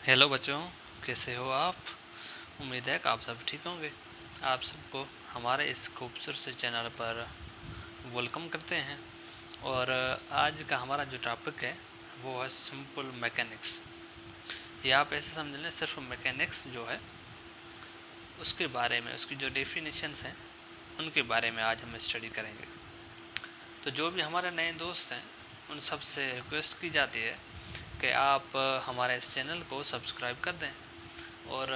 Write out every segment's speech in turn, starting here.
Hello बच्चों, कैसे हो आप। उम्मीद है कि आप सब ठीक होंगे। आप सबको हमारे इस खूबसूरत से चैनल पर वेलकम करते हैं। और आज का हमारा जो टॉपिक है वो है सिंपल मैकेनिक्स, या आप ऐसे समझ लें सिर्फ मैकेनिक्स जो है उसके बारे में, उसकी जो डेफिनेशंस हैं उनके बारे में आज हम स्टडी करेंगे। तो जो भी हमारे नए दोस्त हैं उन सब से रिक्वेस्ट की जाती है कि आप हमारे इस चैनल को सब्सक्राइब कर दें और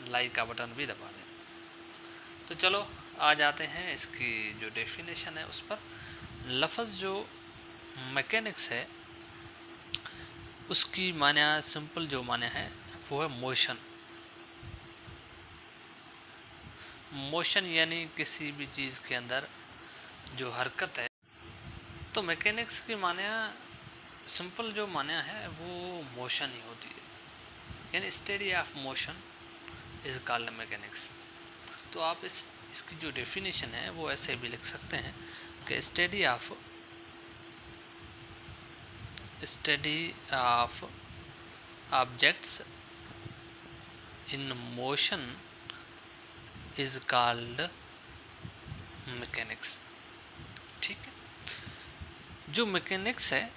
लाइक का बटन भी दबा दें। तो चलो आ जाते हैं इसकी जो डेफिनेशन है उस पर। लफ्ज़ जो मैकेनिक्स है उसकी माने सिंपल जो माने है वो है मोशन। मोशन यानी किसी भी चीज़ के अंदर जो हरकत है। तो मैकेनिक्स की माने सिंपल जो माने है वो मोशन ही होती है, यानी study of motion is called mechanics. तो आप इसकी जो डेफिनेशन है वो ऐसे भी लिख सकते हैं कि study of objects in motion is called mechanics. ठीक है, जो मैकेनिक्स है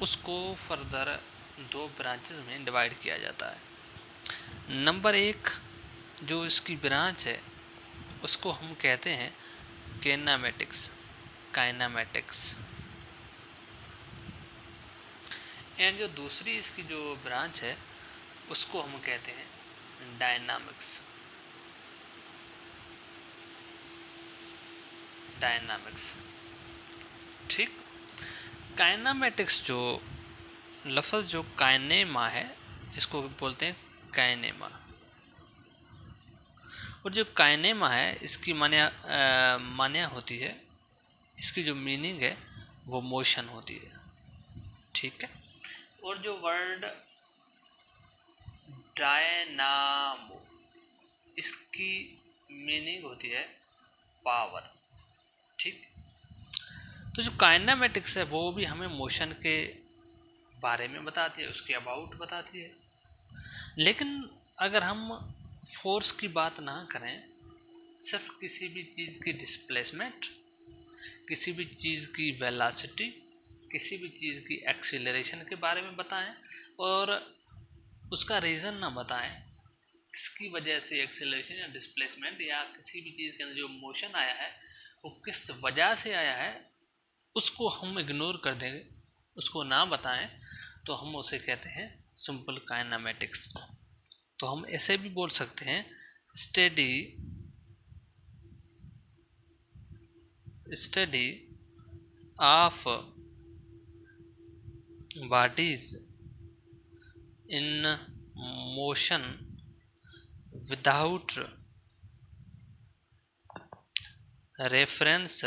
उसको फर्दर दो ब्रांचेस में डिवाइड किया जाता है। नंबर एक जो इसकी ब्रांच है उसको हम कहते हैं काइनामेटिक्स। एंड जो दूसरी इसकी जो ब्रांच है उसको हम कहते हैं डायनामिक्स। ठीक, काइनामेटिक्स जो लफ्ज़ जो काइनेमा है इसको बोलते हैं काइनेमा। और जो काइनेमा है इसकी मान्या होती है, इसकी जो मीनिंग है वो मोशन होती है। ठीक है, और जो वर्ड डायनामो इसकी मीनिंग होती है पावर। ठीक, तो जो काइनेमेटिक्स है वो भी हमें मोशन के बारे में बताती है, उसके अबाउट बताती है। लेकिन अगर हम फोर्स की बात ना करें, सिर्फ किसी भी चीज़ की डिस्प्लेसमेंट, किसी भी चीज़ की वेलोसिटी, किसी भी चीज़ की एक्सीलरेशन के बारे में बताएं और उसका रीज़न ना बताएं, किसकी वजह से एक्सीलरेशन या डिस्प्लेसमेंट या किसी भी चीज़ के अंदर जो मोशन आया है वो किस वजह से आया है, उसको हम इग्नोर कर देंगे, उसको ना बताएं, तो हम उसे कहते हैं सिंपल काइनेमेटिक्स। तो हम ऐसे भी बोल सकते हैं study of bodies in motion without reference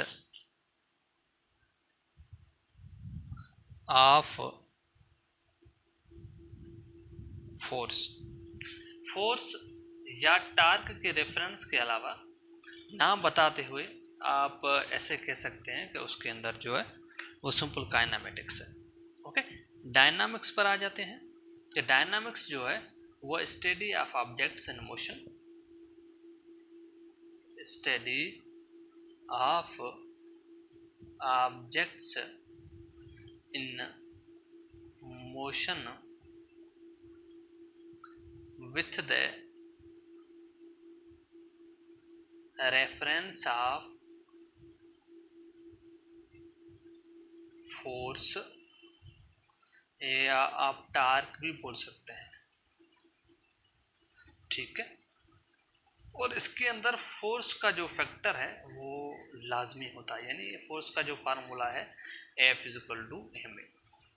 of force या टार्क के रेफरेंस के अलावा नाम बताते हुए आप ऐसे कह सकते हैं कि उसके अंदर जो है वो सिंपल काइनेमेटिक्स है। ओके, डायनामिक्स पर आ जाते हैं कि डायनामिक्स जो है वो study of objects in motion, study of objects in motion with the reference of force या आप टार्क भी बोल सकते हैं। ठीक है, और इसके अंदर फोर्स का जो फैक्टर है वो लाजमी होता है, यानी फोर्स का जो फार्मूला है F = ma।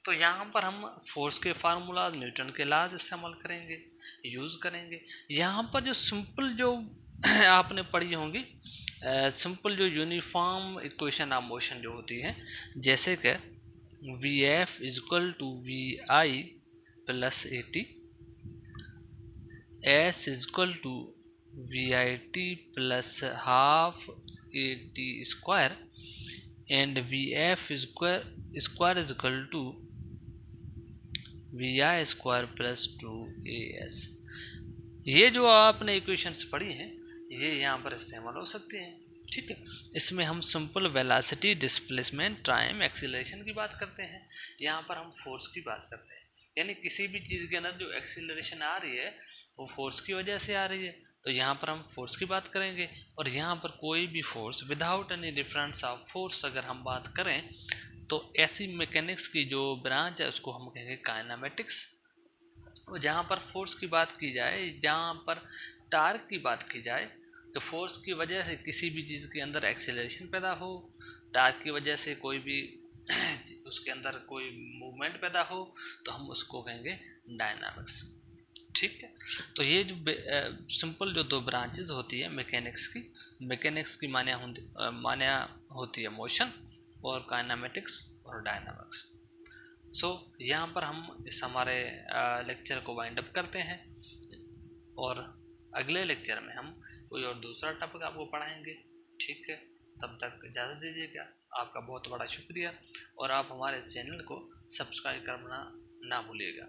तो यहाँ पर हम फोर्स के फार्मूला न्यूटन के लॉज इस्तेमाल करेंगे, यूज़ करेंगे। यहाँ पर जो सिंपल जो आपने पढ़ी होंगी सिंपल जो यूनिफॉर्म इक्वेशन ऑफ मोशन जो होती है, जैसे कि Vf = Vi + At, S = Vit + ½ At² and Vf square is equal to V I square plus 2as। ये जो आपने इक्वेशंस पढ़ी हैं ये यहाँ पर इस्तेमाल हो सकती हैं। ठीक है, इसमें हम simple velocity, displacement, time, acceleration की बात करते हैं। यहाँ पर हम फोर्स की बात करते हैं, यानी किसी भी चीज़ के अंदर जो एक्सीलरेशन आ रही है वो फोर्स की वजह से आ रही है, तो यहाँ पर हम फोर्स की बात करेंगे। और यहाँ पर कोई भी force without any difference of force अगर हम बात करें तो ऐसी मैकेनिक्स की जो ब्रांच है उसको हम कहेंगे काइनेमेटिक्स। और जहाँ पर फोर्स की बात की जाए, जहाँ पर टार्क की बात की जाए, तो फोर्स की वजह से किसी भी चीज़ के अंदर एक्सेलरेशन पैदा हो, टार्क की वजह से कोई भी उसके अंदर कोई मूवमेंट पैदा हो, तो हम उसको कहेंगे डायनामिक्स। ठीक है, तो ये जो सिंपल जो दो ब्रांचेस होती है मैकेनिक्स की मान्या होती है मोशन, और काइनेमेटिक्स और डायनामिक्स। सो यहाँ पर हम इस हमारे लेक्चर को वाइंड अप करते हैं, और अगले लेक्चर में हम कोई और दूसरा टॉपिक आपको पढ़ाएंगे। ठीक है, तब तक इजाज़त दीजिएगा। आपका बहुत बड़ा शुक्रिया, और आप हमारे चैनल को सब्सक्राइब करना ना भूलिएगा।